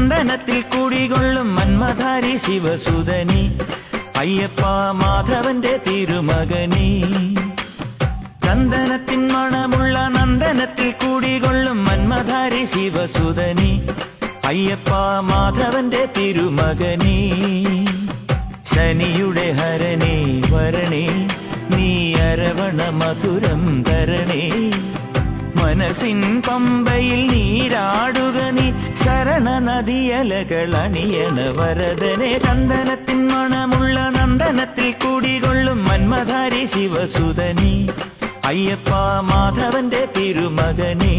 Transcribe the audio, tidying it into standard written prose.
നന്ദനത്തിൽ കുടികൊള്ളും മന്മധാരി ശിവസുതനി അയ്യപ്പ മാധവന്റെ തിരുമകനി ചന്ദനത്തിൻ മണമുള്ള നന്ദനത്തിൽ കുടികൊള്ളും മന്മധാരി ശിവസുതനി അയ്യപ്പ മാധവന്റെ തിരുമകനി ശനിയുടെ ഹരണേ വരണേ നീ അരവണ മധുരം തരണേ മനസ്സിൻ പമ്പയിൽ നീരാടുക നീ ശരണ നദിയലകൾ അണിയണ വരദനെ ചന്ദനത്തിൻ മണമുള്ള നന്ദനത്തിൽ കുടികൊള്ളും മന്മധാരി ശിവസുതനി അയ്യപ്പ മാധവന്റെ തിരുമകനേ